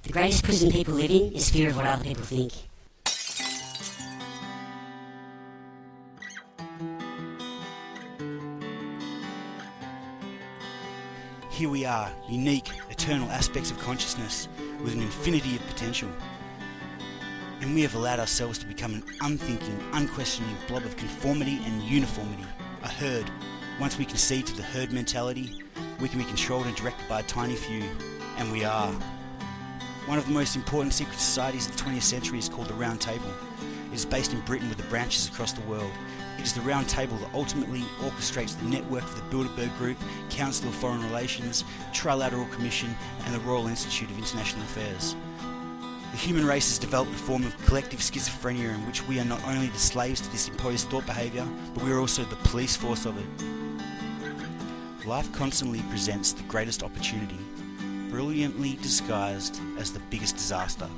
The greatest prison people live in is fear of what other people think. Here we are, unique, eternal aspects of consciousness with an infinity of potential. And we have allowed ourselves to become an unthinking, unquestioning blob of conformity and uniformity, a herd. Once we concede to the herd mentality, we can be controlled and directed by a tiny few, and we are. One of the most important secret societies of the 20th century is called the Round Table. It is based in Britain with the branches across the world. It is the Round Table that ultimately orchestrates the network of the Bilderberg Group, Council of Foreign Relations, Trilateral Commission, and the Royal Institute of International Affairs. The human race has developed a form of collective schizophrenia in which we are not only the slaves to this imposed thought behaviour, but we are also the police force of it. Life constantly presents the greatest opportunity, brilliantly disguised as the biggest disaster.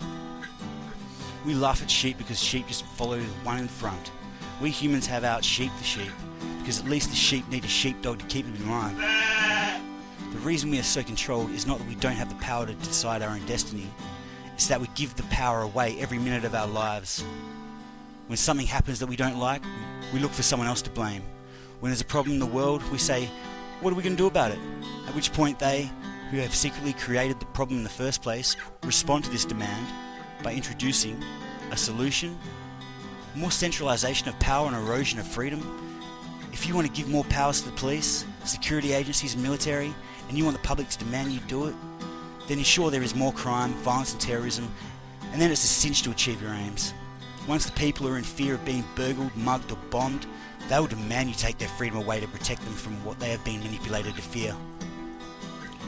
We laugh at sheep because sheep just follow the one in front. We humans have out-sheep the sheep, because at least the sheep need a sheepdog to keep them in line. The reason we are so controlled is not that we don't have the power to decide our own destiny, it's that we give the power away every minute of our lives. When something happens that we don't like, we look for someone else to blame. When there's a problem in the world, we say, what are we going to do about it? At which point they, who have secretly created the problem in the first place, respond to this demand by introducing a solution. More centralisation of power and erosion of freedom. If you want to give more powers to the police, security agencies and military, and you want the public to demand you do it, then ensure there is more crime, violence and terrorism, and then it's a cinch to achieve your aims. Once the people are in fear of being burgled, mugged or bombed, they will demand you take their freedom away to protect them from what they have been manipulated to fear.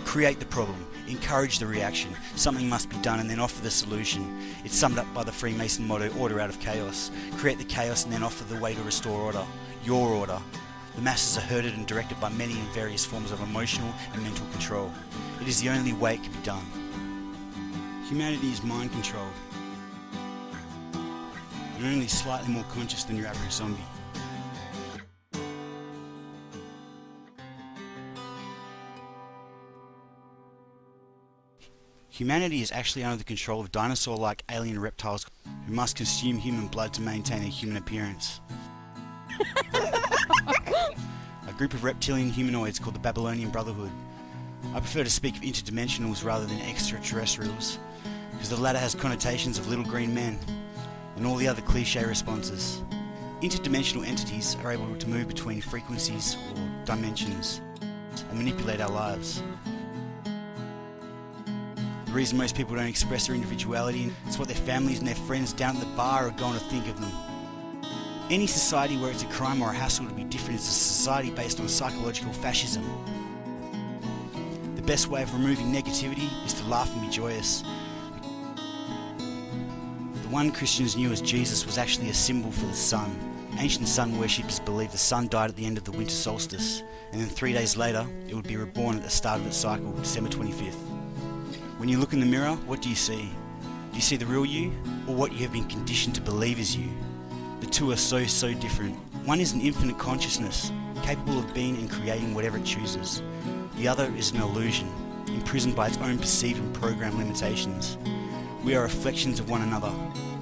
Create the problem, encourage the reaction, something must be done and then offer the solution. It's summed up by the Freemason motto, order out of chaos. Create the chaos and then offer the way to restore order, your order. The masses are herded and directed by many and various forms of emotional and mental control. It is the only way it can be done. Humanity is mind controlled, and only slightly more conscious than your average zombie. Humanity is actually under the control of dinosaur-like alien reptiles who must consume human blood to maintain their human appearance. A group of reptilian humanoids called the Babylonian Brotherhood. I prefer to speak of interdimensionals rather than extraterrestrials, because the latter has connotations of little green men, and all the other cliché responses. Interdimensional entities are able to move between frequencies or dimensions and manipulate our lives. The reason most people don't express their individuality is what their families and their friends down at the bar are going to think of them. Any society where it's a crime or a hassle to be different is a society based on psychological fascism. The best way of removing negativity is to laugh and be joyous. The one Christians knew as Jesus was actually a symbol for the sun. Ancient sun worshippers believed the sun died at the end of the winter solstice, and then 3 days later it would be reborn at the start of its cycle, December 25th. When you look in the mirror, what do you see? Do you see the real you, or what you have been conditioned to believe is you? The two are so different. One is an infinite consciousness, capable of being and creating whatever it chooses. The other is an illusion, imprisoned by its own perceived and programmed limitations. We are reflections of one another.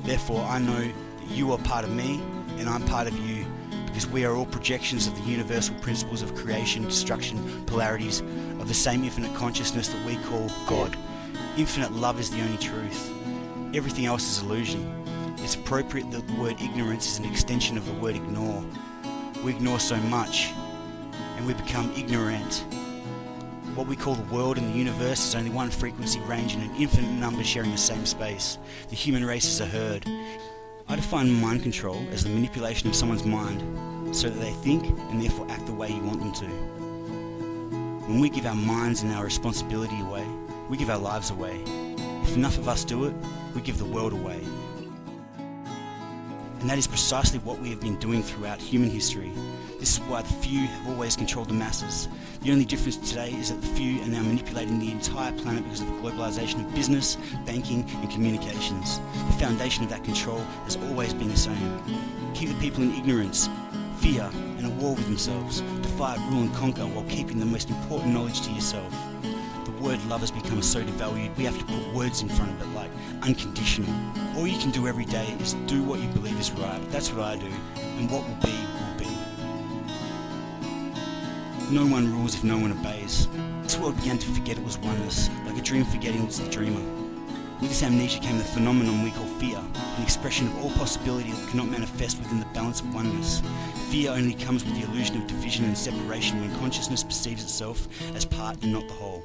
Therefore, I know that you are part of me, and I'm part of you, because we are all projections of the universal principles of creation, destruction, polarities, of the same infinite consciousness that we call God. Infinite love is the only truth. Everything else is illusion. It's appropriate that the word ignorance is an extension of the word ignore. We ignore so much, and we become ignorant. What we call the world and the universe is only one frequency range and an infinite number sharing the same space. The human race is a herd. I define mind control as the manipulation of someone's mind so that they think and therefore act the way you want them to. When we give our minds and our responsibility away, we give our lives away. If enough of us do it, we give the world away. And that is precisely what we have been doing throughout human history. This is why the few have always controlled the masses. The only difference today is that the few are now manipulating the entire planet because of the globalization of business, banking and communications. The foundation of that control has always been the same. Keep the people in ignorance, fear and at war with themselves. Defy, rule and conquer while keeping the most important knowledge to yourself. The word word love has become so devalued, we have to put words in front of it like unconditional. All you can do every day is do what you believe is right. That's what I do, and what will be, will be. No one rules if no one obeys. This world began to forget it was oneness, like a dream forgetting it's the dreamer. With this amnesia came the phenomenon we call fear, an expression of all possibility that cannot manifest within the balance of oneness. Fear only comes with the illusion of division and separation when consciousness perceives itself as part and not the whole.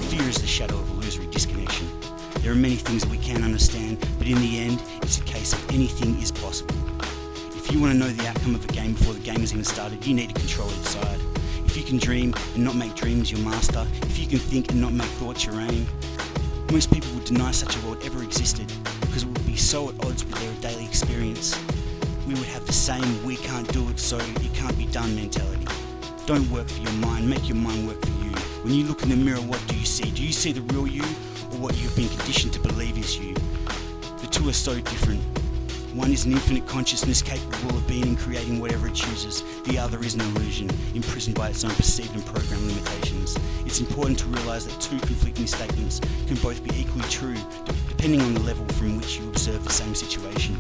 Fear is the shadow of illusory disconnection. There are many things that we can't understand, but in the end, it's a case of anything is possible. If you want to know the outcome of a game before the game has even started, you need to control each side. If you can dream and not make dreams your master, if you can think and not make thoughts your aim, most people would deny such a world ever existed because it would be so at odds with their daily experience. We would have the same "we can't do it so it can't be done" mentality. Don't work for your mind, make your mind work for you. When you look in the mirror, what do you see? Do you see the real you or what you've been conditioned to believe is you? The two are so different. One is an infinite consciousness capable of being and creating whatever it chooses. The other is an illusion, imprisoned by its own perceived and programmed limitations. It's important to realise that two conflicting statements can both be equally true, depending on the level from which you observe the same situation.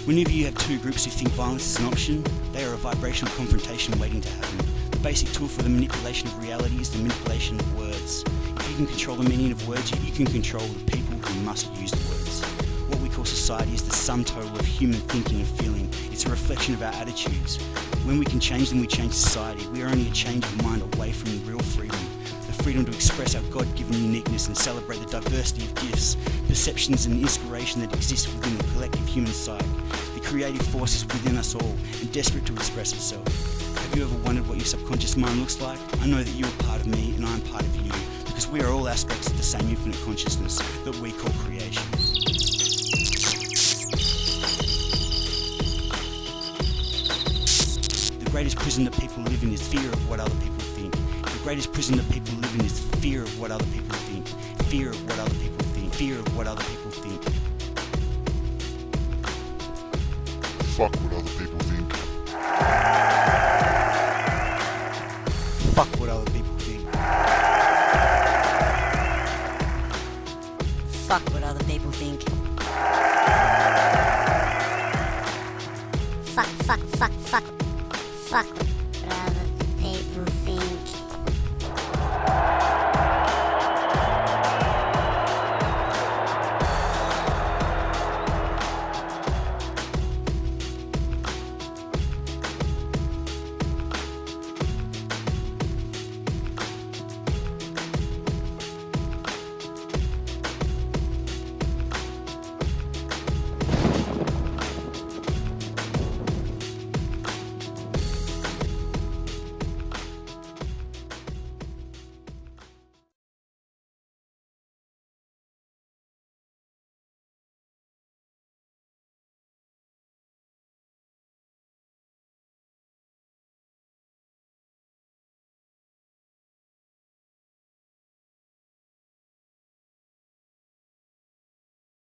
Whenever you have two groups who think violence is an option, they are a vibrational confrontation waiting to happen. The basic tool for the manipulation of reality is the manipulation of words. If you can control the meaning of words, you can control the people who must use the words. What we call society is the sum total of human thinking and feeling. It's a reflection of our attitudes. When we can change them, we change society. We are only a change of mind away from real freedom. The freedom to express our God-given uniqueness and celebrate the diversity of gifts, perceptions and inspiration that exist within the collective human psyche. The creative force is within us all and desperate to express itself. Have you ever wondered what your subconscious mind looks like? I know that you are part of me and I am part of you, because we are all aspects of the same infinite consciousness that we call creation. The greatest prison that people live in is fear of what other people think. The greatest prison that people live in is fear of what other people think. Fear of what other people think. Fear of what other people think. Fuck what other people think.